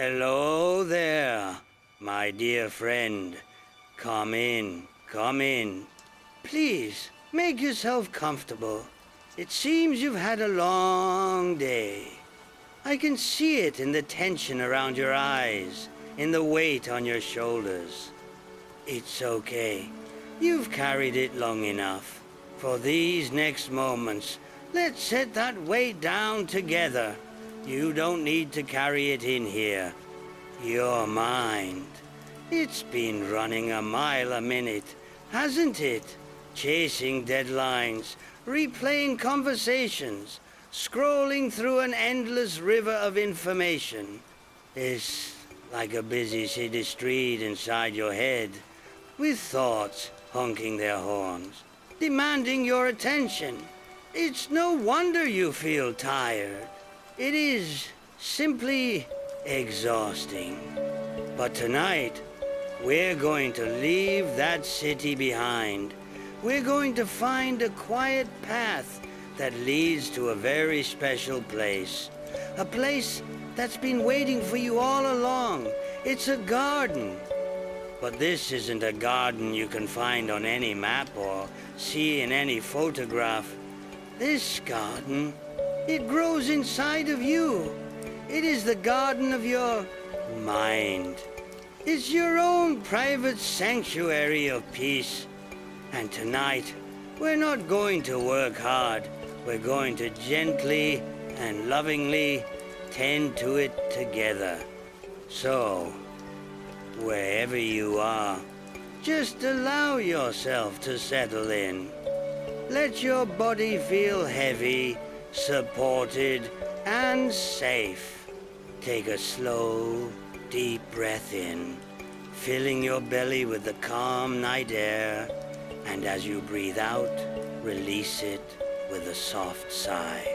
Hello there, my dear friend. Come in, come in. Please, make yourself comfortable. It seems you've had a long day. I can see it in the tension around your eyes, in the weight on your shoulders. It's okay. You've carried it long enough. For these next moments, let's set that weight down together. You don't need to carry it in here. Your mind. It's been running a mile a minute, hasn't it? Chasing deadlines, replaying conversations, scrolling through an endless river of information. It's like a busy city street inside your head, with thoughts honking their horns, demanding your attention. It's no wonder you feel tired. It is simply exhausting. But tonight, we're going to leave that city behind. We're going to find a quiet path that leads to a very special place. A place that's been waiting for you all along. It's a garden. But this isn't a garden you can find on any map or see in any photograph. This garden, it grows inside of you. It is the garden of your mind. It's your own private sanctuary of peace. And tonight, we're not going to work hard. We're going to gently and lovingly tend to it together. So, wherever you are, just allow yourself to settle in. Let your body feel heavy, supported, and safe. Take a slow, deep breath in, filling your belly with the calm night air, and as you breathe out, release it with a soft sigh.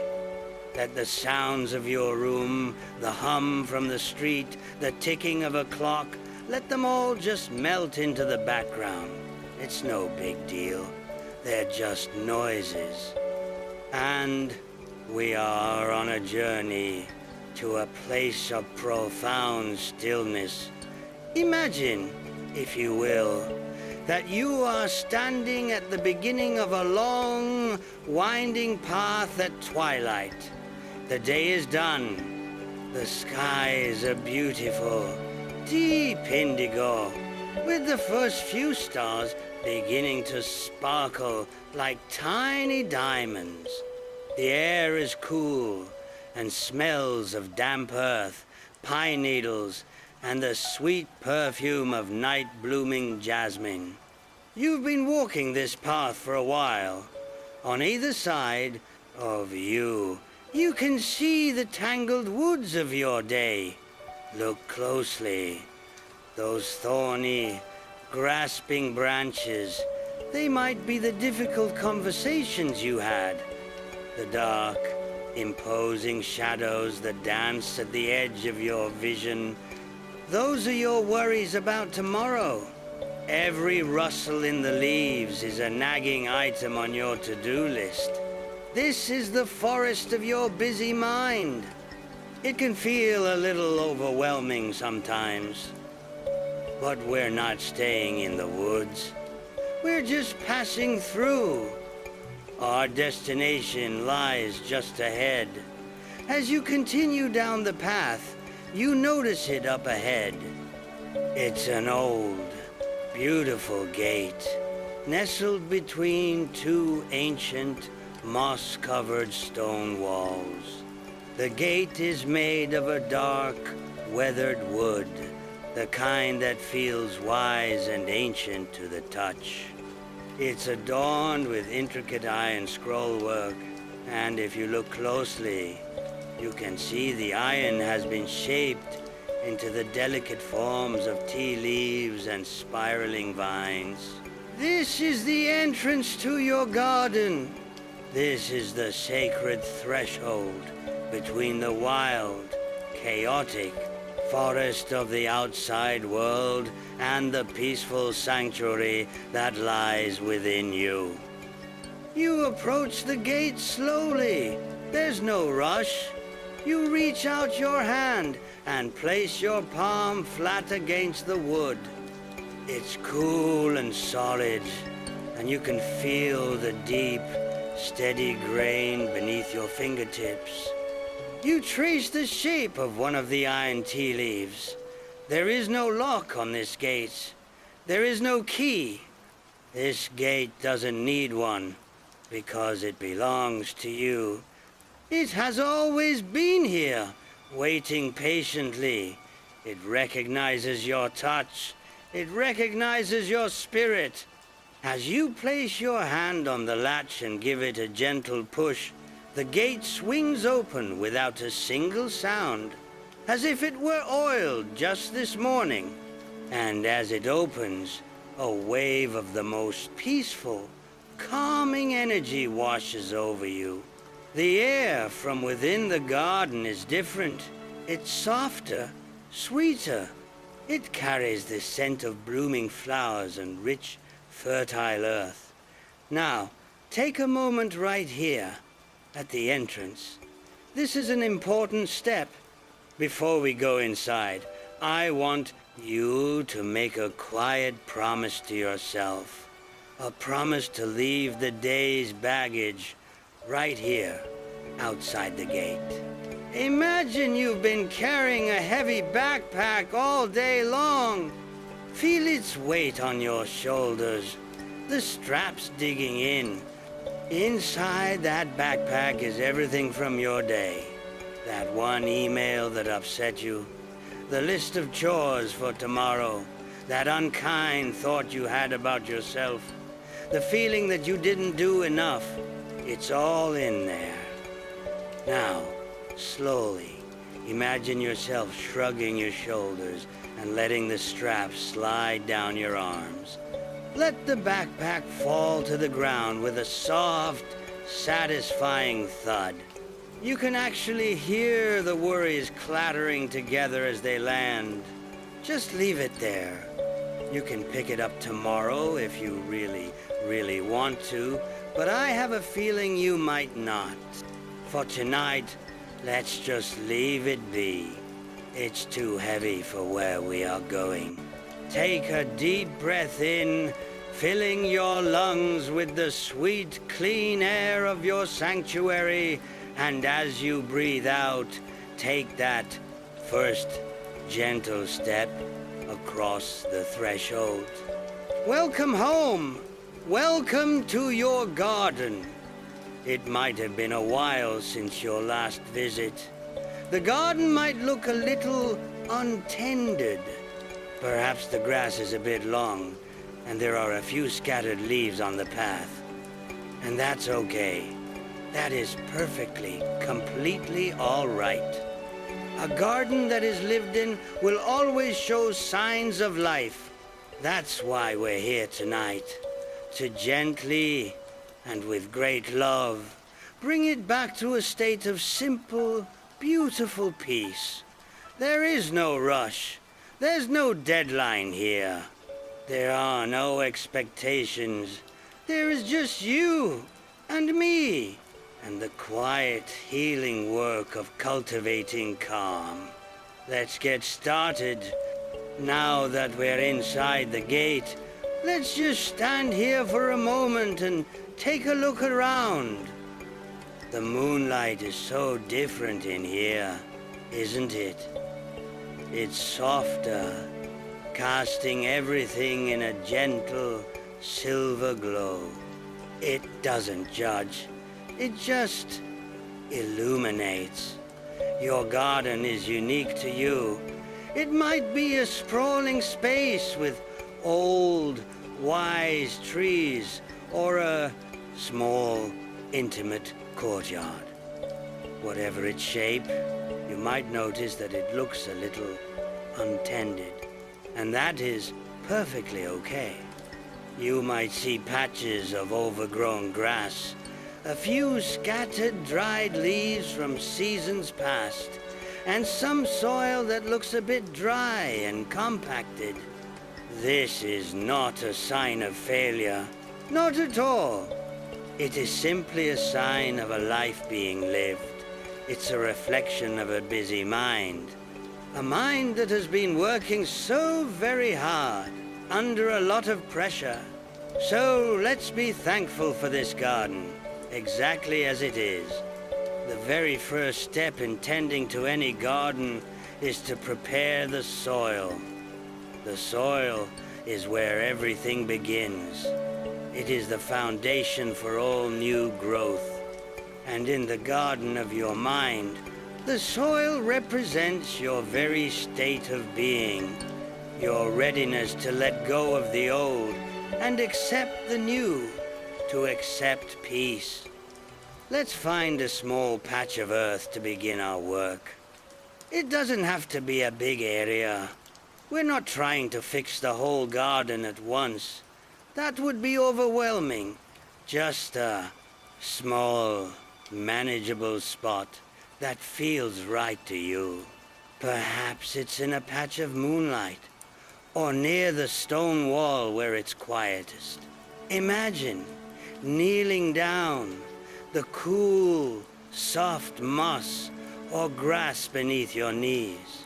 Let the sounds of your room, the hum from the street, the ticking of a clock, let them all just melt into the background. It's no big deal. They're just noises. And we are on a journey to a place of profound stillness. Imagine, if you will, that you are standing at the beginning of a long, winding path at twilight. The day is done. The skies are beautiful, deep indigo, with the first few stars beginning to sparkle like tiny diamonds. The air is cool and smells of damp earth, pine needles, and the sweet perfume of night-blooming jasmine. You've been walking this path for a while. On either side of you, you can see the tangled woods of your day. Look closely. Those thorny, grasping branches, they might be the difficult conversations you had. The dark, imposing shadows that dance at the edge of your vision, those are your worries about tomorrow. Every rustle in the leaves is a nagging item on your to-do list. This is the forest of your busy mind. It can feel a little overwhelming sometimes. But we're not staying in the woods. We're just passing through. Our destination lies just ahead. As you continue down the path, you notice it up ahead. It's an old, beautiful gate, nestled between two ancient, moss-covered stone walls. The gate is made of a dark, weathered wood, the kind that feels wise and ancient to the touch. It's adorned with intricate iron scrollwork, and if you look closely, you can see the iron has been shaped into the delicate forms of tea leaves and spiraling vines. This is the entrance to your garden. This is the sacred threshold between the wild, chaotic forest of the outside world and the peaceful sanctuary that lies within you. You approach the gate slowly. There's no rush. You reach out your hand, and place your palm flat against the wood. It's cool and solid, and you can feel the deep, steady grain beneath your fingertips. You trace the shape of one of the iron tea leaves. There is no lock on this gate. There is no key. This gate doesn't need one, because it belongs to you. It has always been here, waiting patiently. It recognizes your touch. It recognizes your spirit. As you place your hand on the latch and give it a gentle push, the gate swings open without a single sound, as if it were oiled just this morning. And as it opens, a wave of the most peaceful, calming energy washes over you. The air from within the garden is different. It's softer, sweeter. It carries the scent of blooming flowers and rich, fertile earth. Now, take a moment right here, at the entrance. This is an important step. Before we go inside, I want you to make a quiet promise to yourself. A promise to leave the day's baggage right here, outside the gate. Imagine you've been carrying a heavy backpack all day long. Feel its weight on your shoulders, the straps digging in. Inside that backpack is everything from your day. That one email that upset you, the list of chores for tomorrow, that unkind thought you had about yourself, the feeling that you didn't do enough. It's all in there. Now, slowly, imagine yourself shrugging your shoulders and letting the straps slide down your arms. Let the backpack fall to the ground with a soft, satisfying thud. You can actually hear the worries clattering together as they land. Just leave it there. You can pick it up tomorrow if you really want to, but I have a feeling you might not. For tonight, let's just leave it be. It's too heavy for where we are going. Take a deep breath in, filling your lungs with the sweet, clean air of your sanctuary, and as you breathe out, take that first gentle step across the threshold. Welcome home. Welcome to your garden. It might have been a while since your last visit. The garden might look a little untended. Perhaps the grass is a bit long, and there are a few scattered leaves on the path. And that's okay. That is perfectly, completely all right. A garden that is lived in will always show signs of life. That's why we're here tonight. To gently and with great love, bring it back to a state of simple, beautiful peace. There is no rush. There's no deadline here. There are no expectations. There is just you and me, and the quiet, healing work of cultivating calm. Let's get started. Now that we're inside the gate, let's just stand here for a moment and take a look around. The moonlight is so different in here, isn't it? It's softer, casting everything in a gentle, silver glow. It doesn't judge. It just illuminates. Your garden is unique to you. It might be a sprawling space with old, wise trees, or a small, intimate courtyard. Whatever its shape, you might notice that it looks a little untended, and that is perfectly okay. You might see patches of overgrown grass, a few scattered dried leaves from seasons past, and some soil that looks a bit dry and compacted. This is not a sign of failure, not at all. It is simply a sign of a life being lived. It's a reflection of a busy mind. A mind that has been working so very hard, under a lot of pressure. So let's be thankful for this garden, exactly as it is. The very first step in tending to any garden is to prepare the soil. The soil is where everything begins. It is the foundation for all new growth. And in the garden of your mind, the soil represents your very state of being, your readiness to let go of the old and accept the new, to accept peace. Let's find a small patch of earth to begin our work. It doesn't have to be a big area. We're not trying to fix the whole garden at once. That would be overwhelming. Just a small, manageable spot that feels right to you. Perhaps it's in a patch of moonlight, or near the stone wall where it's quietest. Imagine kneeling down, the cool, soft moss or grass beneath your knees.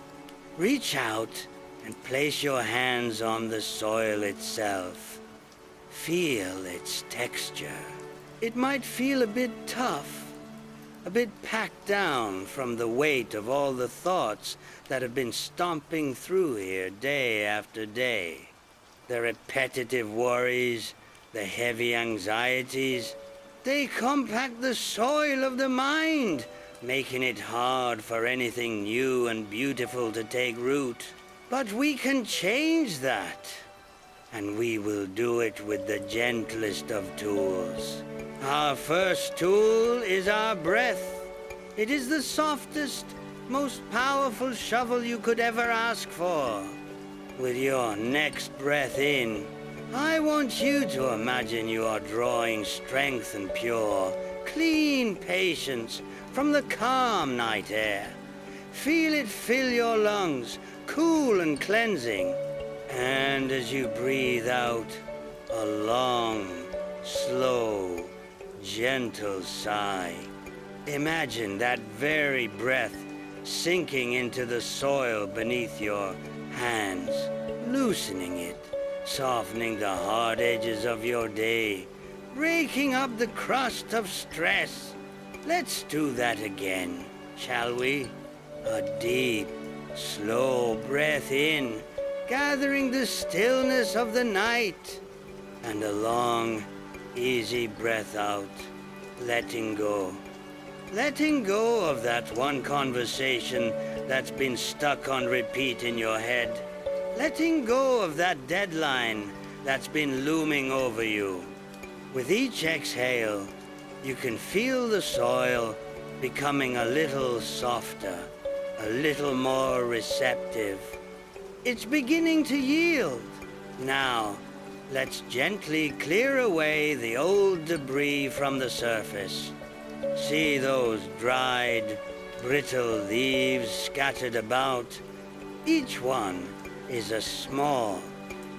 Reach out and place your hands on the soil itself. Feel its texture. It might feel a bit tough, a bit packed down from the weight of all the thoughts that have been stomping through here day after day. The repetitive worries, the heavy anxieties, they compact the soil of the mind, making it hard for anything new and beautiful to take root. But we can change that, and we will do it with the gentlest of tools. Our first tool is our breath. It is the softest, most powerful shovel you could ever ask for. With your next breath in, I want you to imagine you are drawing strength and pure, clean patience from the calm night air. Feel it fill your lungs, cool and cleansing. And as you breathe out, a long, slow, gentle sigh. Imagine that very breath sinking into the soil beneath your hands, loosening it, softening the hard edges of your day, breaking up the crust of stress. Let's do that again, shall we? A deep, slow breath in, gathering the stillness of the night, and a long, easy breath out, letting go. Letting go of that one conversation that's been stuck on repeat in your head. Letting go of that deadline that's been looming over you. With each exhale, you can feel the soil becoming a little softer, a little more receptive. It's beginning to yield. Now, let's gently clear away the old debris from the surface. See those dried, brittle leaves scattered about? Each one is a small,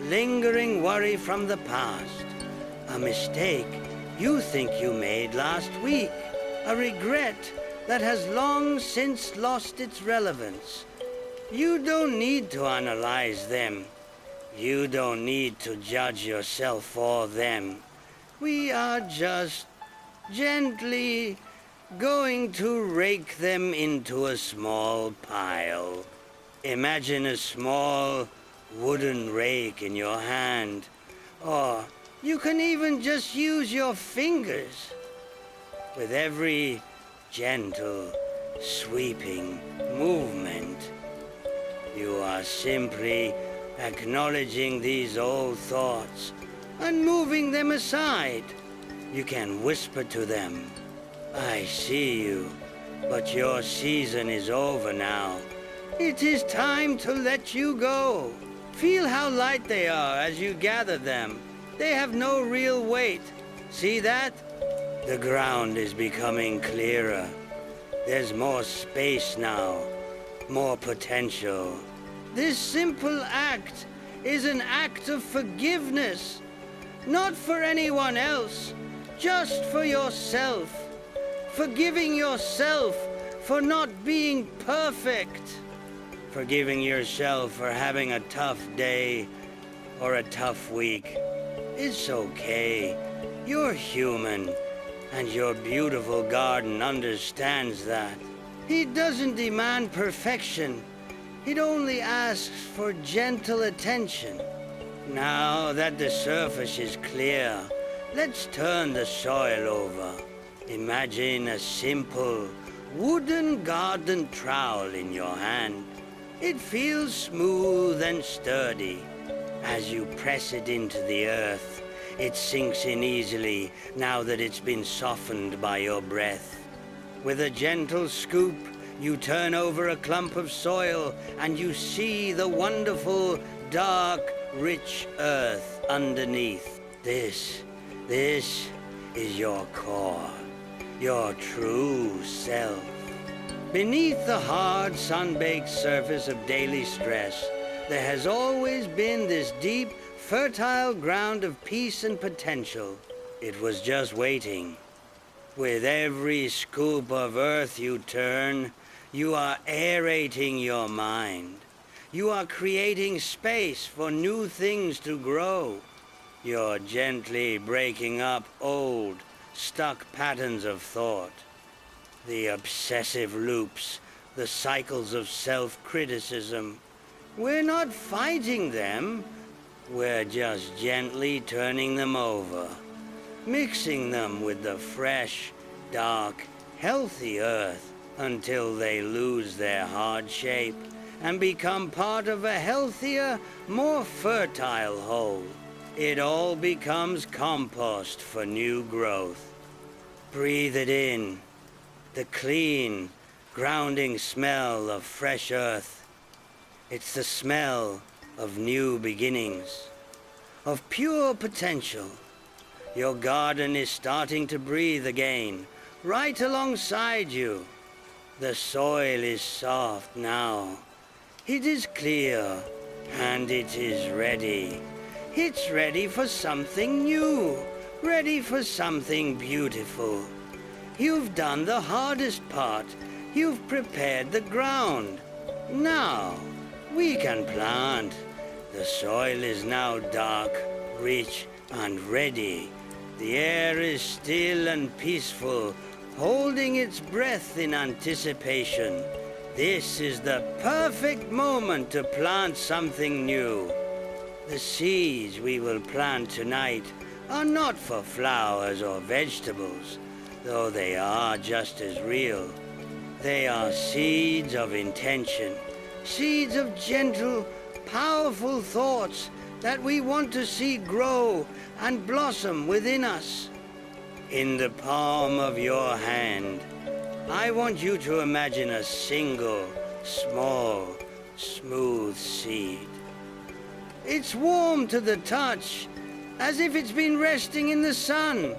lingering worry from the past. A mistake you think you made last week. A regret that has long since lost its relevance. You don't need to analyze them. You don't need to judge yourself for them. We are just gently going to rake them into a small pile. Imagine a small wooden rake in your hand, or you can even just use your fingers. With every gentle, sweeping movement, you are simply acknowledging these old thoughts and moving them aside. You can whisper to them, I see you, but your season is over now. It is time to let you go. Feel how light they are as you gather them. They have no real weight. See that? The ground is becoming clearer. There's more space now, more potential. This simple act is an act of forgiveness, not for anyone else, just for yourself. Forgiving yourself for not being perfect. forgiving yourself for having a tough day or a tough week. It's okay. You're human, and your beautiful garden understands that. It doesn't demand perfection. It only asks for gentle attention. Now that the surface is clear, let's turn the soil over. Imagine a simple wooden garden trowel in your hand. It feels smooth and sturdy. As you press it into the earth, it sinks in easily now that it's been softened by your breath. With a gentle scoop, you turn over a clump of soil and you see the wonderful, dark, rich earth underneath. This is your core, your true self. Beneath the hard, sun-baked surface of daily stress, there has always been this deep, fertile ground of peace and potential. It was just waiting. With every scoop of earth you turn, you are aerating your mind. You are creating space for new things to grow. You're gently breaking up old, stuck patterns of thought. The obsessive loops, the cycles of self-criticism. We're not fighting them. We're just gently turning them over, mixing them with the fresh, dark, healthy earth until they lose their hard shape and become part of a healthier, more fertile whole. It all becomes compost for new growth. Breathe it in, the clean, grounding smell of fresh earth. It's the smell of new beginnings, of pure potential. Your garden is starting to breathe again, right alongside you. The soil is soft now. It is clear, and it is ready. It's ready for something new, ready for something beautiful. You've done the hardest part. You've prepared the ground. Now, we can plant. The soil is now dark, rich, and ready. The air is still and peaceful, holding its breath in anticipation. This is the perfect moment to plant something new. The seeds we will plant tonight are not for flowers or vegetables, though they are just as real. They are seeds of intention, seeds of gentle, powerful thoughts that we want to see grow and blossom within us. In the palm of your hand, I want you to imagine a single, small, smooth seed. It's warm to the touch, as if it's been resting in the sun,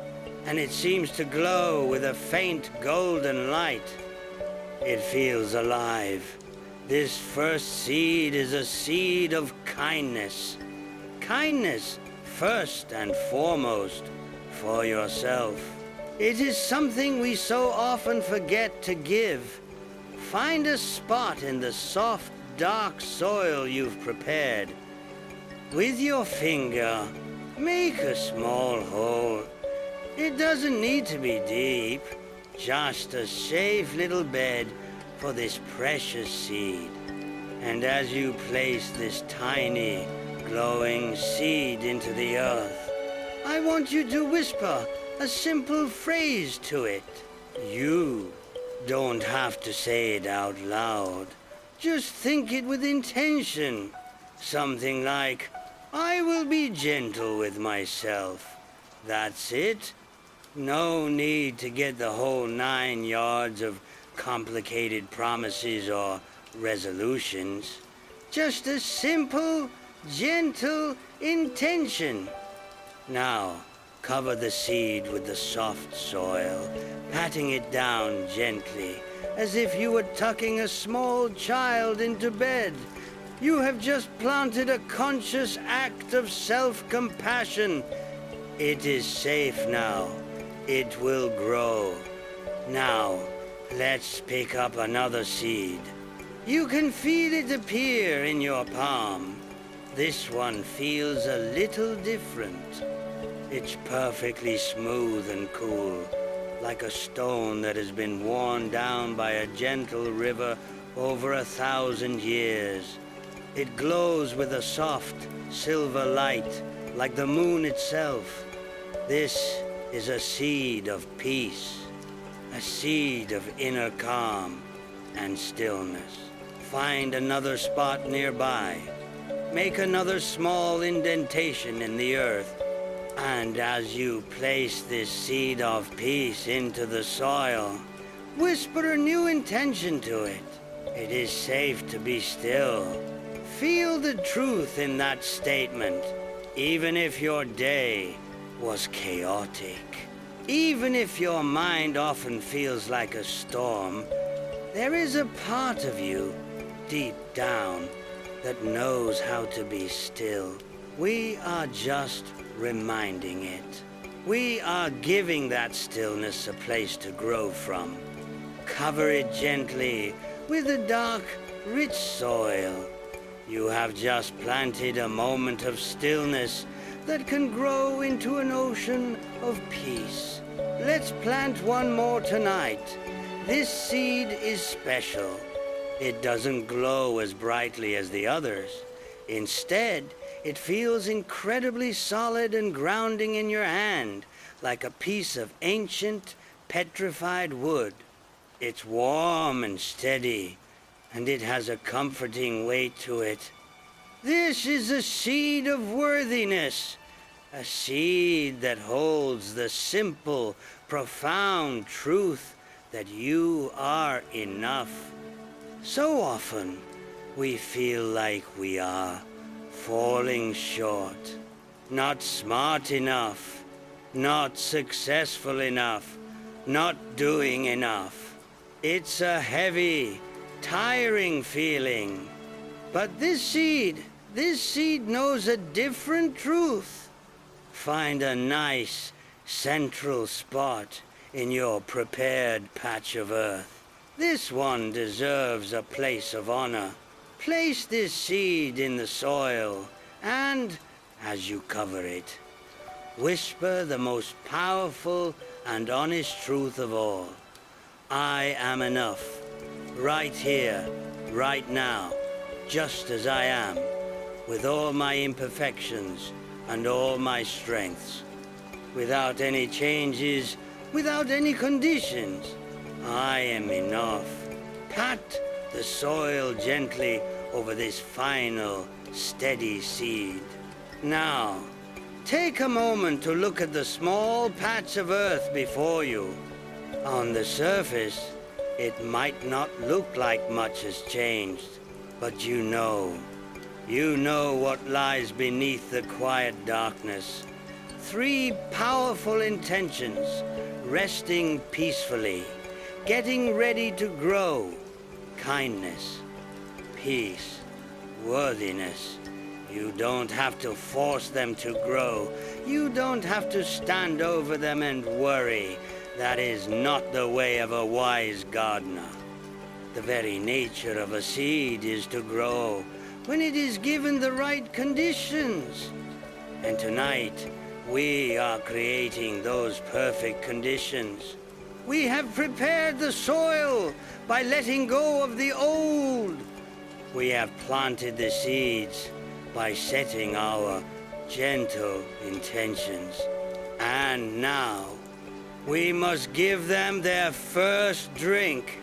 and it seems to glow with a faint golden light. It feels alive. This first seed is a seed of kindness. Kindness, first and foremost, for yourself. It is something we so often forget to give. Find a spot in the soft, dark soil you've prepared. With your finger, make a small hole. It doesn't need to be deep, just a safe little bed for this precious seed. And as you place this tiny, glowing seed into the earth, I want you to whisper a simple phrase to it. You don't have to say it out loud. Just think it with intention. Something like, I will be gentle with myself. That's it. No need to get the whole 9 yards of complicated promises or resolutions. Just a simple, gentle intention. Now, cover the seed with the soft soil, patting it down gently, as if you were tucking a small child into bed. You have just planted a conscious act of self-compassion. It is safe now. It will grow. Now, let's pick up another seed. You can feel it appear in your palm. This one feels a little different. It's perfectly smooth and cool, like a stone that has been worn down by a gentle river over 1,000 years. It glows with a soft, silver light, like the moon itself. This is a seed of peace, a seed of inner calm and stillness. Find another spot nearby. Make another small indentation in the earth. And as you place this seed of peace into the soil, whisper a new intention to it. It is safe to be still. Feel the truth in that statement, even if your day was chaotic. Even if your mind often feels like a storm, there is a part of you, deep down, that knows how to be still. We are just reminding it. We are giving that stillness a place to grow from. Cover it gently with a dark, rich soil. You have just planted a moment of stillness that can grow into an ocean of peace. Let's plant one more tonight. This seed is special. It doesn't glow as brightly as the others. Instead, it feels incredibly solid and grounding in your hand, like a piece of ancient, petrified wood. It's warm and steady, and it has a comforting weight to it. This is a seed of worthiness, a seed that holds the simple, profound truth that you are enough. So often, we feel like we are falling short, not smart enough, not successful enough, not doing enough. It's a heavy, tiring feeling. But this seed knows a different truth. Find a nice, central spot in your prepared patch of earth. This one deserves a place of honor. Place this seed in the soil, and, as you cover it, whisper the most powerful and honest truth of all. I am enough, right here, right now, just as I am, with all my imperfections and all my strengths. Without any changes, without any conditions, I am enough. Pat the soil gently over this final, steady seed. Now, take a moment to look at the small patch of earth before you. On the surface, it might not look like much has changed, but you know what lies beneath the quiet darkness. 3 powerful intentions, resting peacefully, getting ready to grow. Kindness, peace, worthiness. You don't have to force them to grow. You don't have to stand over them and worry. That is not the way of a wise gardener. The very nature of a seed is to grow when it is given the right conditions. And tonight, we are creating those perfect conditions. We have prepared the soil by letting go of the old. We have planted the seeds by setting our gentle intentions. And now, we must give them their first drink.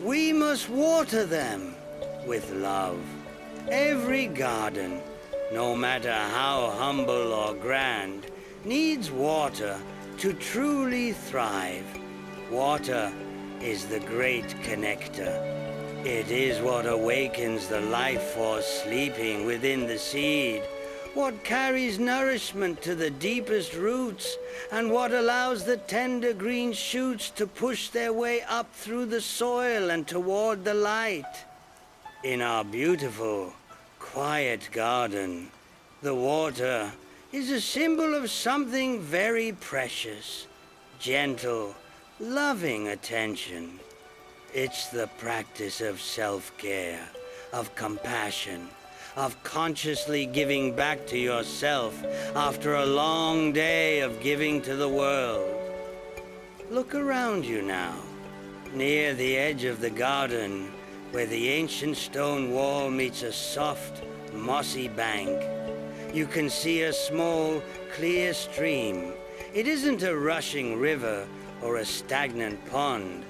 We must water them with love. Every garden, no matter how humble or grand, needs water to truly thrive. Water is the great connector. It is what awakens the life force sleeping within the seed, what carries nourishment to the deepest roots, and what allows the tender green shoots to push their way up through the soil and toward the light. In our beautiful, quiet garden, the water is a symbol of something very precious, gentle, loving attention. It's the practice of self-care, of compassion, of consciously giving back to yourself after a long day of giving to the world. Look around you now, near the edge of the garden, where the ancient stone wall meets a soft, mossy bank. You can see a small, clear stream. It isn't a rushing river or a stagnant pond.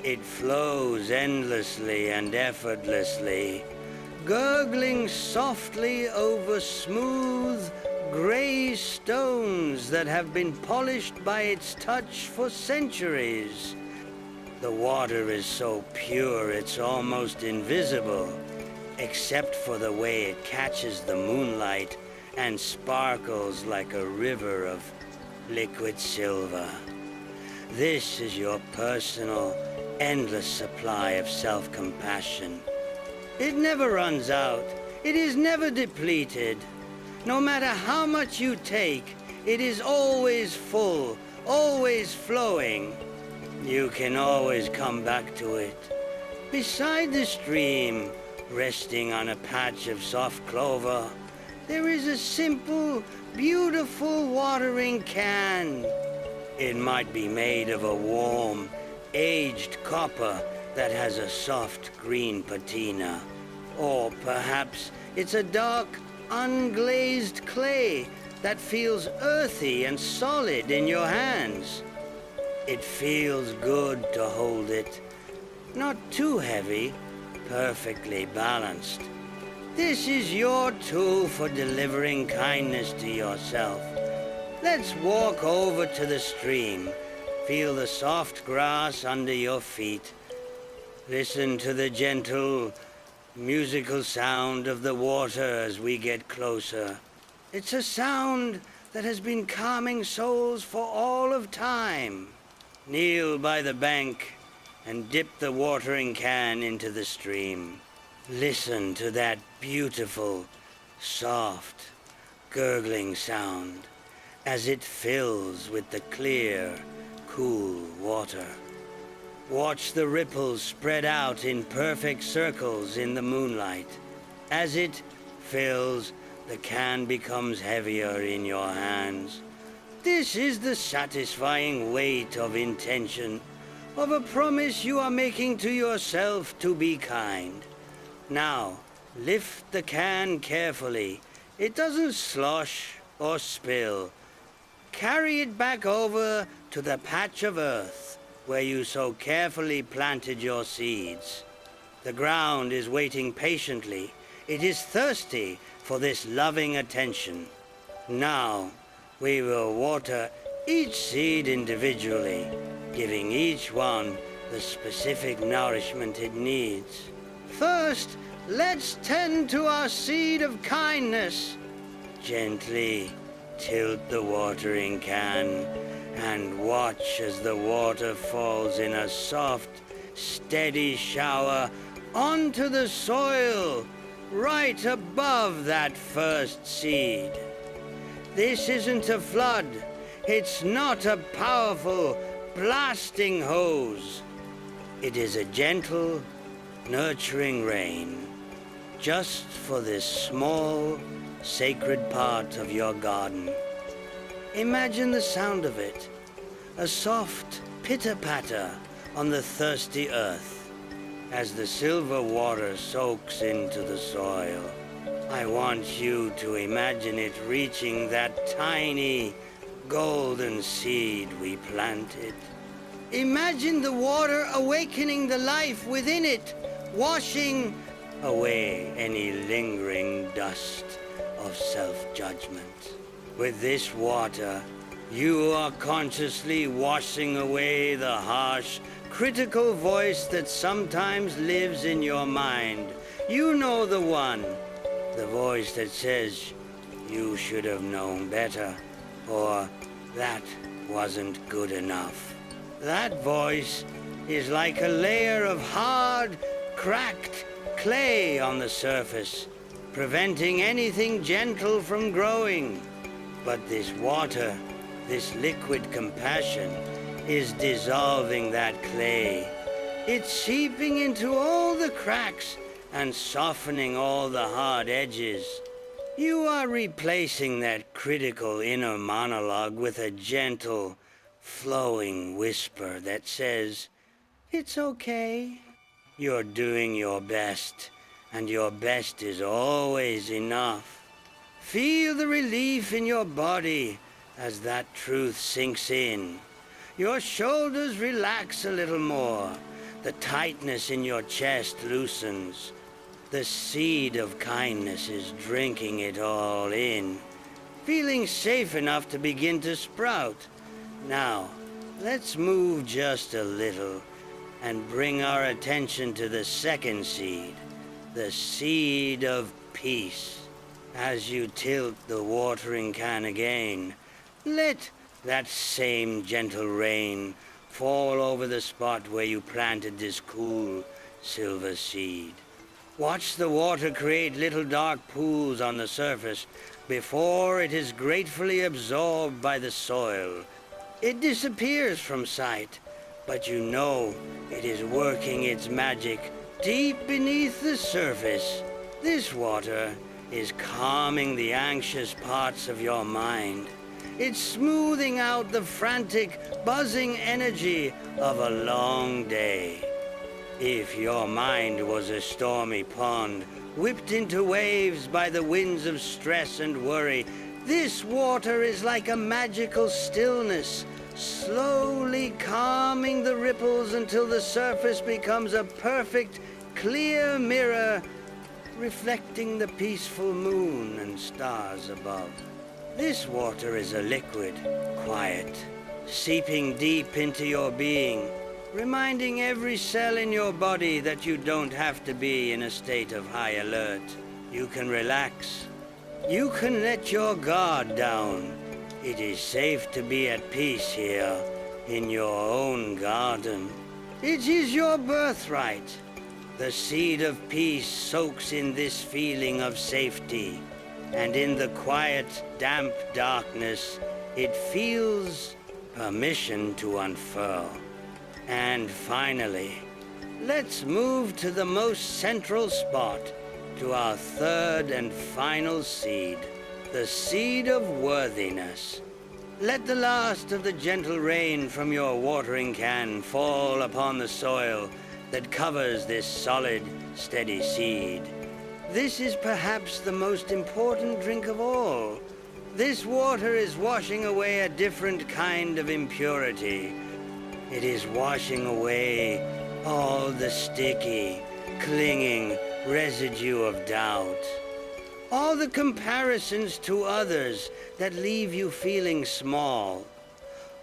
It flows endlessly and effortlessly, gurgling softly over smooth, gray stones that have been polished by its touch for centuries. The water is so pure it's almost invisible, except for the way it catches the moonlight and sparkles like a river of liquid silver. This is your personal, endless supply of self-compassion. It never runs out. It is never depleted. No matter how much you take, it is always full, always flowing. You can always come back to it. Beside the stream, resting on a patch of soft clover, there is a simple, beautiful watering can. It might be made of a warm, aged copper that has a soft green patina. Or perhaps it's a dark, unglazed clay that feels earthy and solid in your hands. It feels good to hold it. Not too heavy, perfectly balanced. This is your tool for delivering kindness to yourself. Let's walk over to the stream. Feel the soft grass under your feet. Listen to the gentle, musical sound of the water as we get closer. It's a sound that has been calming souls for all of time. Kneel by the bank and dip the watering can into the stream. Listen to that beautiful, soft, gurgling sound as it fills with the clear, cool water. Watch the ripples spread out in perfect circles in the moonlight. As it fills, the can becomes heavier in your hands. This is the satisfying weight of intention, of a promise you are making to yourself to be kind. Now, lift the can carefully. It doesn't slosh or spill. Carry it back over to the patch of earth where you so carefully planted your seeds. The ground is waiting patiently. It is thirsty for this loving attention. Now, we will water each seed individually, giving each one the specific nourishment it needs. First, let's tend to our seed of kindness. Gently tilt the watering can and watch as the water falls in a soft, steady shower onto the soil right above that first seed. This isn't a flood. It's not a powerful, blasting hose. It is a gentle, nurturing rain, just for this small, sacred part of your garden. Imagine the sound of it, a soft pitter-patter on the thirsty earth as the silver water soaks into the soil. I want you to imagine it reaching that tiny, golden seed we planted. Imagine the water awakening the life within it, washing away any lingering dust of self-judgment. With this water, you are consciously washing away the harsh, critical voice that sometimes lives in your mind. You know the one, the voice that says, you should have known better, or that wasn't good enough. That voice is like a layer of hard, cracked clay on the surface, preventing anything gentle from growing. But this water, this liquid compassion, is dissolving that clay. It's seeping into all the cracks and softening all the hard edges. You are replacing that critical inner monologue with a gentle, flowing whisper that says, "It's okay. You're doing your best, and your best is always enough." Feel the relief in your body as that truth sinks in. Your shoulders relax a little more. The tightness in your chest loosens. The seed of kindness is drinking it all in, feeling safe enough to begin to sprout. Now, let's move just a little and bring our attention to the second seed, the seed of peace. As you tilt the watering can again, let that same gentle rain fall over the spot where you planted this cool silver seed. Watch the water create little dark pools on the surface before it is gratefully absorbed by the soil. It disappears from sight, but you know it is working its magic deep beneath the surface. This water is calming the anxious parts of your mind. It's smoothing out the frantic, buzzing energy of a long day. If your mind was a stormy pond, whipped into waves by the winds of stress and worry, this water is like a magical stillness, slowly calming the ripples until the surface becomes a perfect, clear mirror reflecting the peaceful moon and stars above. This water is a liquid, quiet, seeping deep into your being, reminding every cell in your body that you don't have to be in a state of high alert. You can relax. You can let your guard down. It is safe to be at peace here, in your own garden. It is your birthright. The seed of peace soaks in this feeling of safety, and in the quiet, damp darkness, it feels permission to unfurl. And finally, let's move to the most central spot, to our third and final seed, the seed of worthiness. Let the last of the gentle rain from your watering can fall upon the soil that covers this solid, steady seed. This is perhaps the most important drink of all. This water is washing away a different kind of impurity. It is washing away all the sticky, clinging residue of doubt. All the comparisons to others that leave you feeling small.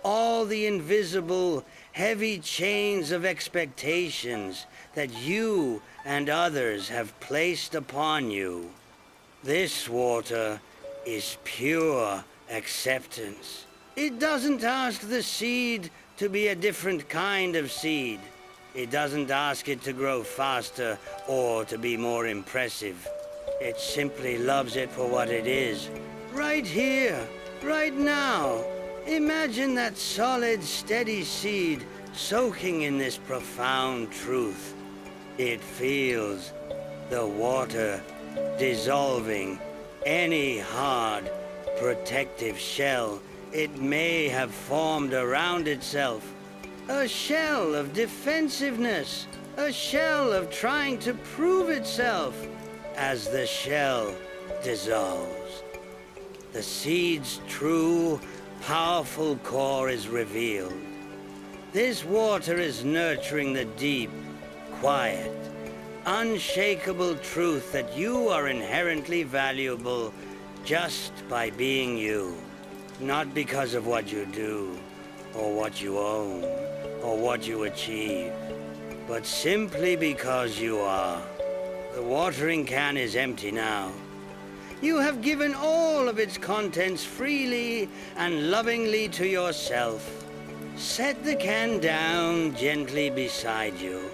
All the invisible, heavy chains of expectations that you and others have placed upon you. This water is pure acceptance. It doesn't ask the seed to be a different kind of seed. It doesn't ask it to grow faster or to be more impressive. It simply loves it for what it is. Right here, right now. Imagine that solid, steady seed soaking in this profound truth. It feels the water dissolving any hard, protective shell it may have formed around itself. A shell of defensiveness, a shell of trying to prove itself. As the shell dissolves, the seed's true, powerful core is revealed. This water is nurturing the deep, quiet, unshakable truth that you are inherently valuable just by being you. Not because of what you do, or what you own, or what you achieve, but simply because you are. The watering can is empty now. You have given all of its contents freely and lovingly to yourself. Set the can down gently beside you.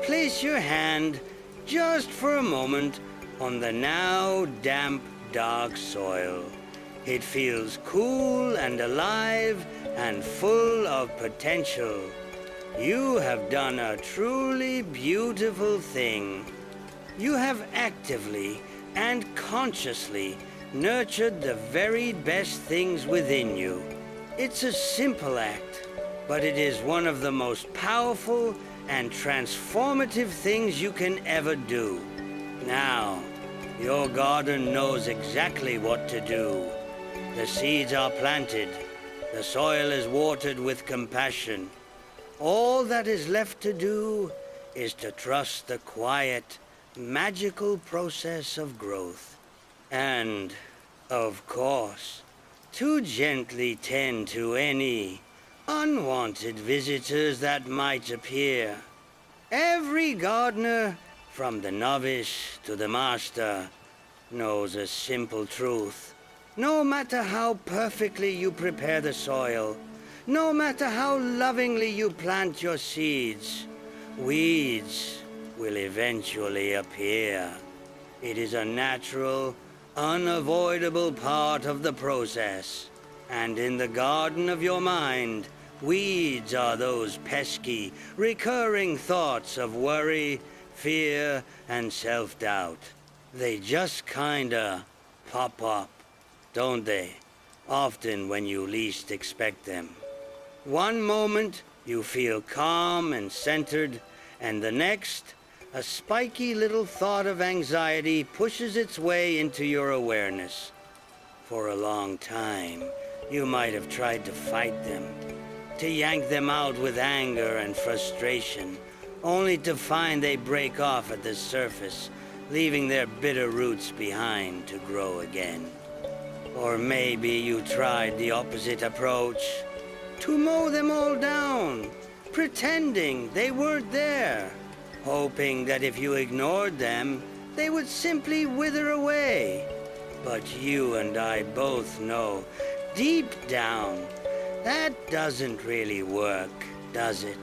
Place your hand, just for a moment, on the now damp, dark soil. It feels cool and alive and full of potential. You have done a truly beautiful thing. You have actively and consciously nurtured the very best things within you. It's a simple act, but it is one of the most powerful and transformative things you can ever do. Now, your garden knows exactly what to do. The seeds are planted. The soil is watered with compassion. All that is left to do is to trust the quiet, magical process of growth. And, of course, to gently tend to any unwanted visitors that might appear. Every gardener, from the novice to the master, knows a simple truth. No matter how perfectly you prepare the soil, no matter how lovingly you plant your seeds, weeds will eventually appear. It is a natural, unavoidable part of the process. And in the garden of your mind, weeds are those pesky, recurring thoughts of worry, fear, and self-doubt. They just kinda pop up, don't they? Often when you least expect them. One moment, you feel calm and centered, and the next, a spiky little thought of anxiety pushes its way into your awareness. For a long time, you might have tried to fight them, to yank them out with anger and frustration, only to find they break off at the surface, leaving their bitter roots behind to grow again. Or maybe you tried the opposite approach, to mow them all down, pretending they weren't there, hoping that if you ignored them, they would simply wither away. But you and I both know, deep down, that doesn't really work, does it?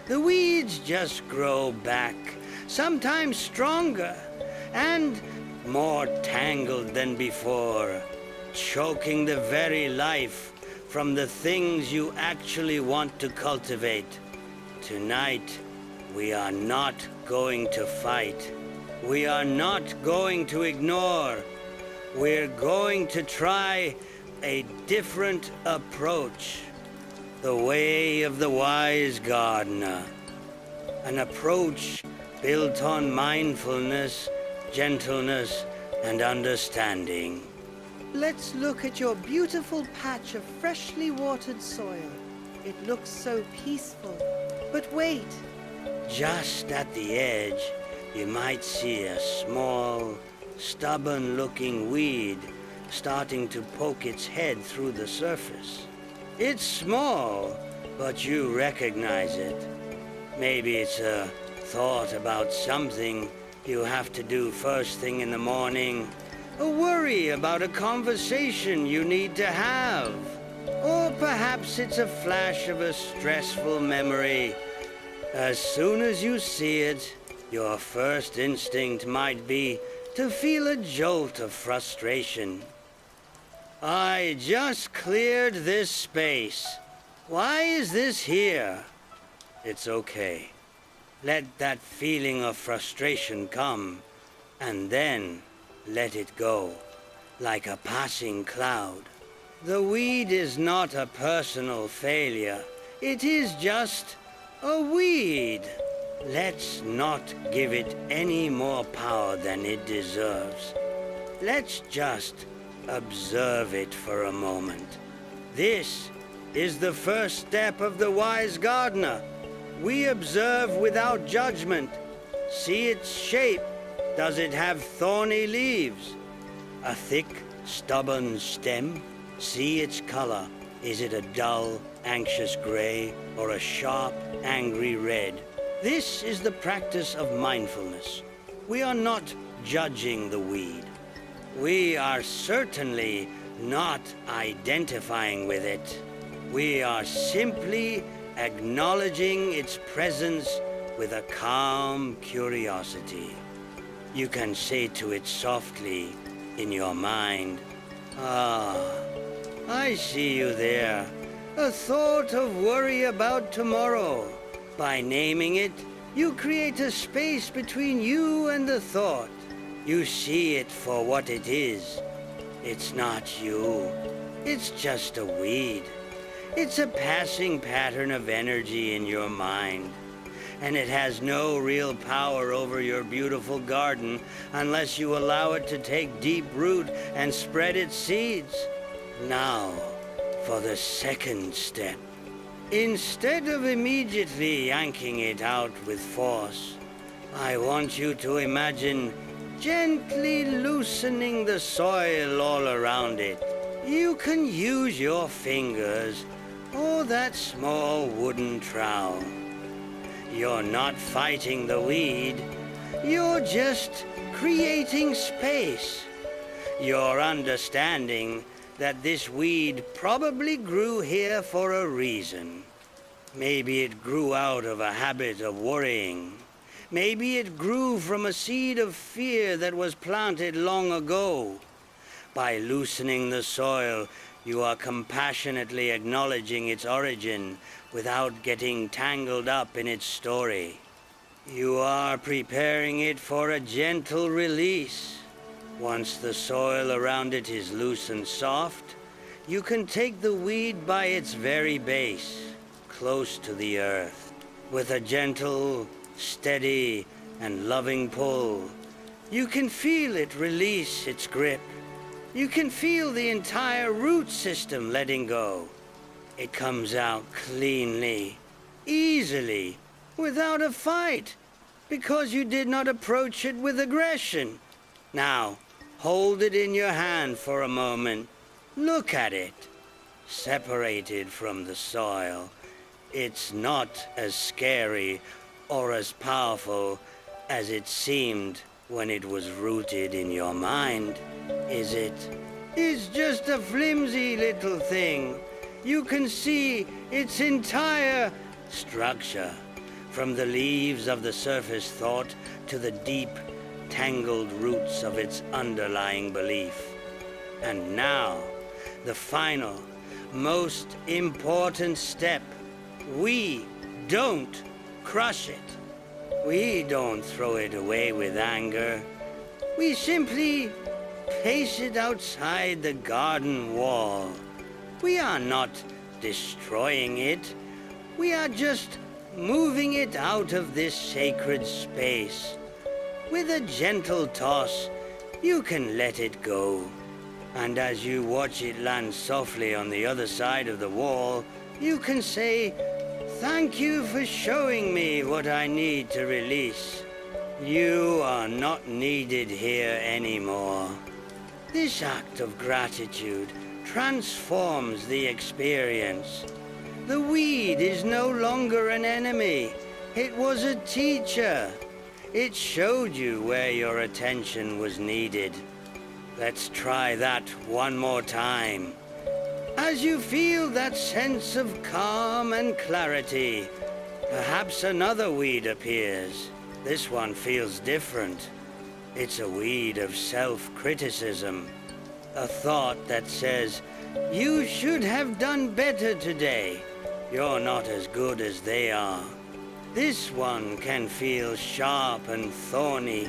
The weeds just grow back, sometimes stronger and more tangled than before, choking the very life from the things you actually want to cultivate. Tonight, we are not going to fight. We are not going to ignore. We're going to try a different approach. The way of the wise gardener. An approach built on mindfulness, gentleness, and understanding. Let's look at your beautiful patch of freshly watered soil. It looks so peaceful. But wait. Just at the edge, you might see a small, stubborn-looking weed starting to poke its head through the surface. It's small, but you recognize it. Maybe it's a thought about something you have to do first thing in the morning, a worry about a conversation you need to have. Or perhaps it's a flash of a stressful memory. As soon as you see it, your first instinct might be to feel a jolt of frustration. I just cleared this space. Why is this here? It's okay. Let that feeling of frustration come, and then let it go, like a passing cloud. The weed is not a personal failure. It is just a weed. Let's not give it any more power than it deserves. Let's just observe it for a moment. This is the first step of the wise gardener. We observe without judgment. See its shape. Does it have thorny leaves? A thick, stubborn stem? See its color. Is it a dull, anxious gray or a sharp, angry red? This is the practice of mindfulness. We are not judging the weed. We are certainly not identifying with it. We are simply acknowledging its presence with a calm curiosity. You can say to it softly in your mind, "Ah, I see you there. A thought of worry about tomorrow. By naming it, you create a space between you and the thought. You see it for what it is. It's not you. It's just a weed. It's a passing pattern of energy in your mind. And it has no real power over your beautiful garden unless you allow it to take deep root and spread its seeds. Now, for the second step. Instead of immediately yanking it out with force, I want you to imagine gently loosening the soil all around it. You can use your fingers or that small wooden trowel. You're not fighting the weed, you're just creating space. You're understanding that this weed probably grew here for a reason. Maybe it grew out of a habit of worrying. Maybe it grew from a seed of fear that was planted long ago. By loosening the soil, you are compassionately acknowledging its origin without getting tangled up in its story. You are preparing it for a gentle release. Once the soil around it is loose and soft, you can take the weed by its very base, close to the earth. With a gentle, steady, and loving pull, you can feel it release its grip. You can feel the entire root system letting go. It comes out cleanly, easily, without a fight, because you did not approach it with aggression. Now, hold it in your hand for a moment. Look at it. Separated from the soil, it's not as scary or as powerful as it seemed when it was rooted in your mind, is it? It's just a flimsy little thing. You can see its entire structure, from the leaves of the surface thought to the deep, tangled roots of its underlying belief. And now, the final, most important step. We don't crush it. We don't throw it away with anger. We simply place it outside the garden wall. We are not destroying it. We are just moving it out of this sacred space. With a gentle toss, you can let it go. And as you watch it land softly on the other side of the wall, you can say, "Thank you for showing me what I need to release. You are not needed here anymore." This act of gratitude transforms the experience. The weed is no longer an enemy. It was a teacher. It showed you where your attention was needed. Let's try that one more time. As you feel that sense of calm and clarity, perhaps another weed appears. This one feels different. It's a weed of self-criticism. A thought that says, "You should have done better today. You're not as good as they are." This one can feel sharp and thorny.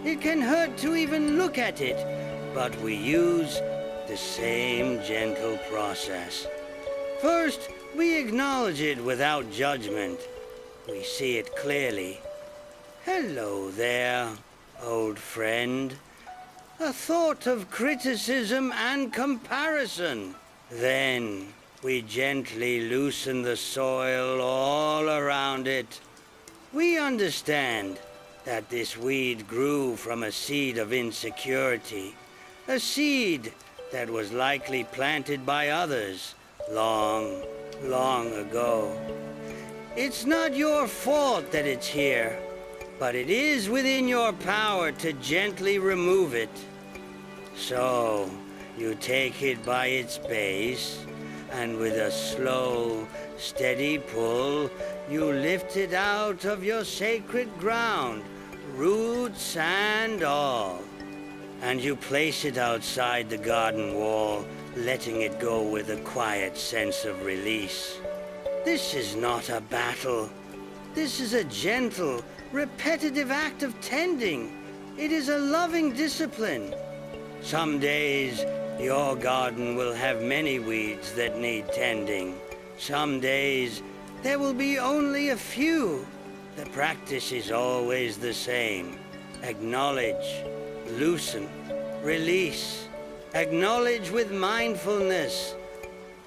It can hurt to even look at it, but we use the same gentle process. First, we acknowledge it without judgment. We see it clearly. Hello there, old friend. A thought of criticism and comparison. Then we gently loosen the soil all around it. We understand that this weed grew from a seed of insecurity, a seed that was likely planted by others long, long ago. It's not your fault that it's here, but it is within your power to gently remove it. So, you take it by its base, and with a slow, steady pull, you lift it out of your sacred ground, roots and all. And you place it outside the garden wall, letting it go with a quiet sense of release. This is not a battle. This is a gentle, repetitive act of tending. It is a loving discipline. Some days, your garden will have many weeds that need tending. Some days, there will be only a few. The practice is always the same. Acknowledge, loosen, release. Acknowledge with mindfulness.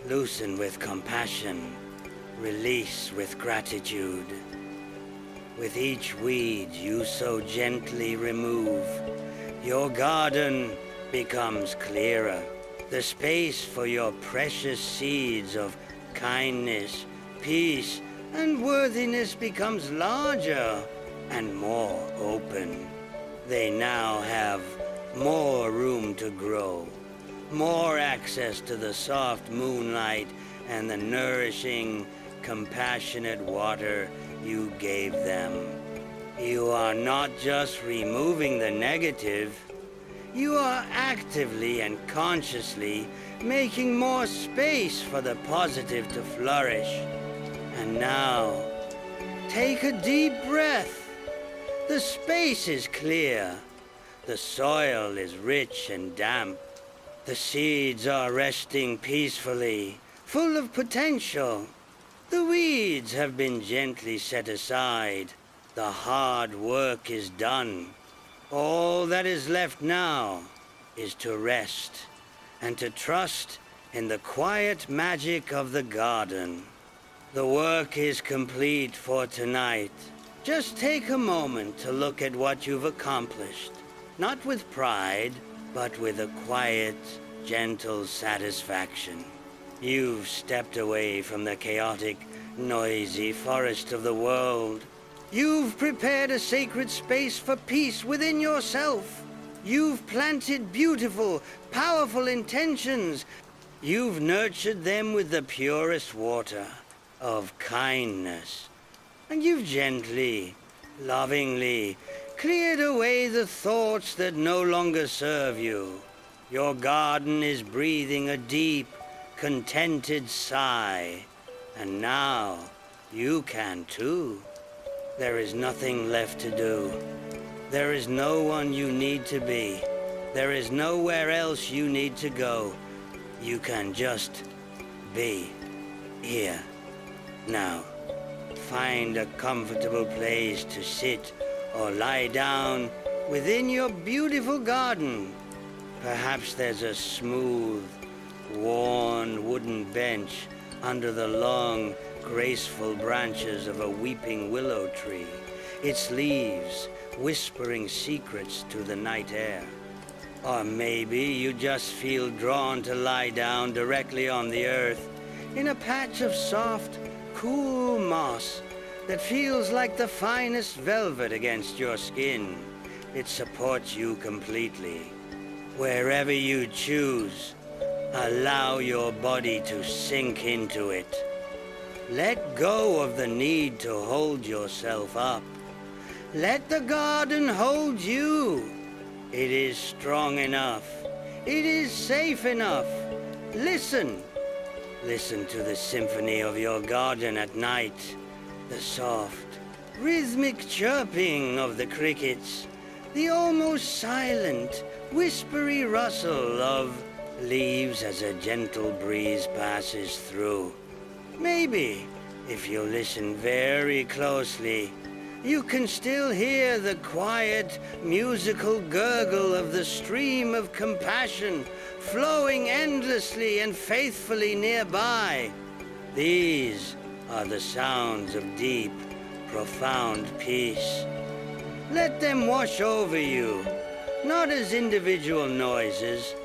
Loosen with compassion. Release with gratitude. With each weed you so gently remove, your garden becomes clearer. The space for your precious seeds of kindness, peace, and worthiness becomes larger and more open. They now have more room to grow, more access to the soft moonlight and the nourishing, compassionate water you gave them. You are not just removing the negative, you are actively and consciously making more space for the positive to flourish. And now, take a deep breath. The space is clear. The soil is rich and damp. The seeds are resting peacefully, full of potential. The weeds have been gently set aside. The hard work is done. All that is left now is to rest and to trust in the quiet magic of the garden. The work is complete for tonight. Just take a moment to look at what you've accomplished, not with pride, but with a quiet, gentle satisfaction. You've stepped away from the chaotic, noisy forest of the world. You've prepared a sacred space for peace within yourself. You've planted beautiful, powerful intentions. You've nurtured them with the purest water of kindness. And you've gently, lovingly cleared away the thoughts that no longer serve you. Your garden is breathing a deep, contented sigh. And now you can too. There is nothing left to do. There is no one you need to be. There is nowhere else you need to go. You can just be here now. Find a comfortable place to sit or lie down within your beautiful garden. Perhaps there's a smooth, worn wooden bench under the long, graceful branches of a weeping willow tree, its leaves whispering secrets to the night air. Or maybe you just feel drawn to lie down directly on the earth in a patch of soft, cool moss that feels like the finest velvet against your skin. It supports you completely. Wherever you choose, allow your body to sink into it. Let go of the need to hold yourself up. Let the garden hold you. It is strong enough. It is safe enough. Listen. Listen to the symphony of your garden at night. The soft, rhythmic chirping of the crickets. The almost silent, whispery rustle of leaves as a gentle breeze passes through. Maybe, if you listen very closely, you can still hear the quiet, musical gurgle of the stream of compassion flowing endlessly and faithfully nearby. These are the sounds of deep, profound peace. Let them wash over you, not as individual noises,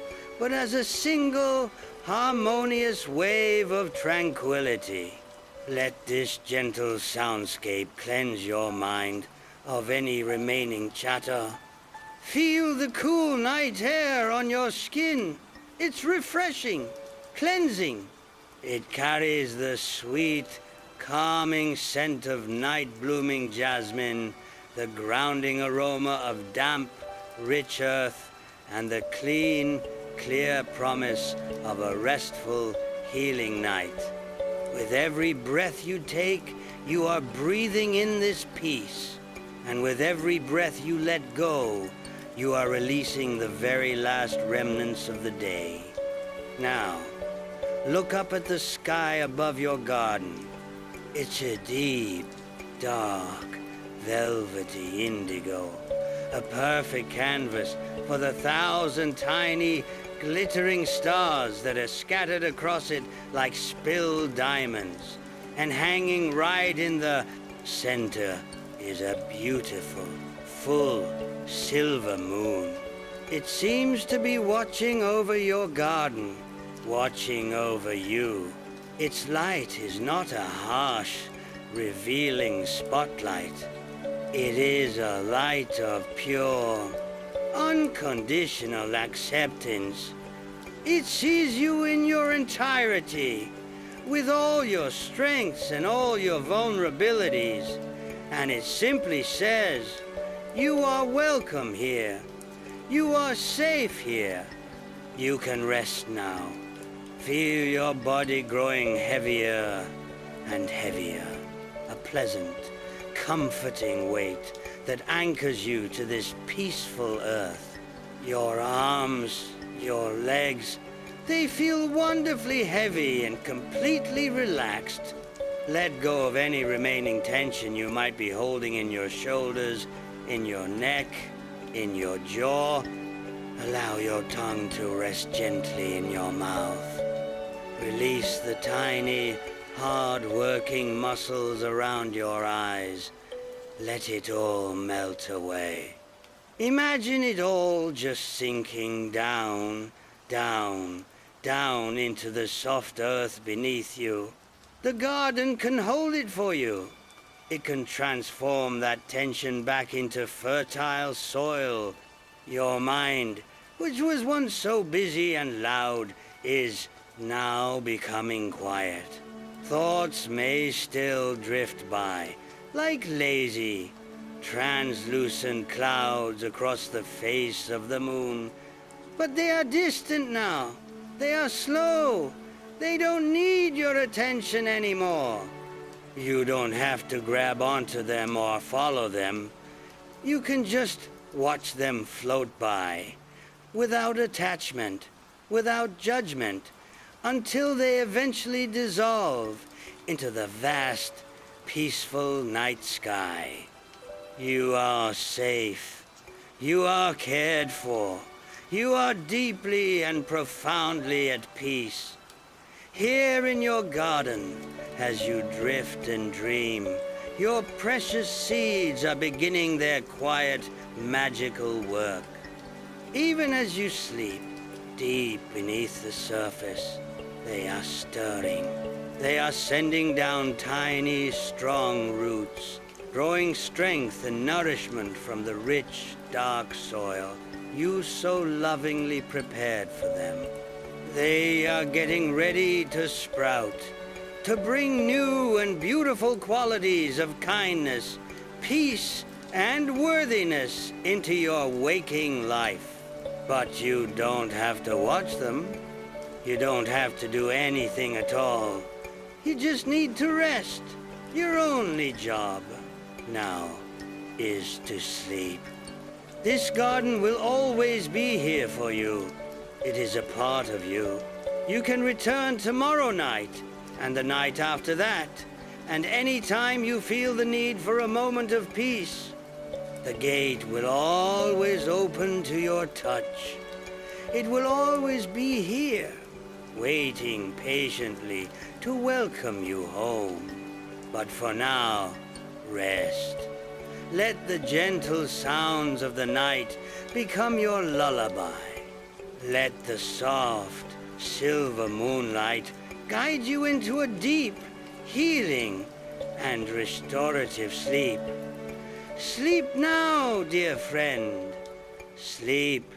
but as a single, harmonious wave of tranquility. Let this gentle soundscape cleanse your mind of any remaining chatter. Feel the cool night air on your skin. It's refreshing, cleansing. It carries the sweet, calming scent of night-blooming jasmine, the grounding aroma of damp, rich earth, and the clean, clear promise of a restful, healing night. With every breath you take, you are breathing in this peace. And with every breath you let go, you are releasing the very last remnants of the day. Now, look up at the sky above your garden. It's a deep, dark, velvety indigo, a perfect canvas for the 1,000 tiny, glittering stars that are scattered across it like spilled diamonds. And hanging right in the center is a beautiful, full, silver moon. It seems to be watching over your garden, watching over you. Its light is not a harsh, revealing spotlight. It is a light of pure, unconditional acceptance. It sees you in your entirety, with all your strengths and all your vulnerabilities, and it simply says, you are welcome here. You are safe here. You can rest now. Feel your body growing heavier and heavier. A pleasant, comforting weight that anchors you to this peaceful earth. Your arms, your legs, they feel wonderfully heavy and completely relaxed. Let go of any remaining tension you might be holding in your shoulders, in your neck, in your jaw. Allow your tongue to rest gently in your mouth. Release the tiny, hard-working muscles around your eyes. Let it all melt away. Imagine it all just sinking down, down, down into the soft earth beneath you. The garden can hold it for you. It can transform that tension back into fertile soil. Your mind, which was once so busy and loud, is now becoming quiet. Thoughts may still drift by, like lazy, translucent clouds across the face of the moon. But they are distant now. They are slow. They don't need your attention anymore. You don't have to grab onto them or follow them. You can just watch them float by, without attachment, without judgment, until they eventually dissolve into the vast, peaceful night sky. You are safe. You are cared for. You are deeply and profoundly at peace. Here in your garden, as you drift and dream, your precious seeds are beginning their quiet, magical work. Even as you sleep, deep beneath the surface, they are stirring. They are sending down tiny, strong roots, drawing strength and nourishment from the rich, dark soil you so lovingly prepared for them. They are getting ready to sprout, to bring new and beautiful qualities of kindness, peace, and worthiness into your waking life. But you don't have to watch them. You don't have to do anything at all. You just need to rest. Your only job now is to sleep. This garden will always be here for you. It is a part of you. You can return tomorrow night, and the night after that, and any time you feel the need for a moment of peace. The gate will always open to your touch. It will always be here, waiting patiently to welcome you home. But for now, rest. Let the gentle sounds of the night become your lullaby. Let the soft, silver moonlight guide you into a deep, healing, and restorative sleep. Sleep now, dear friend. Sleep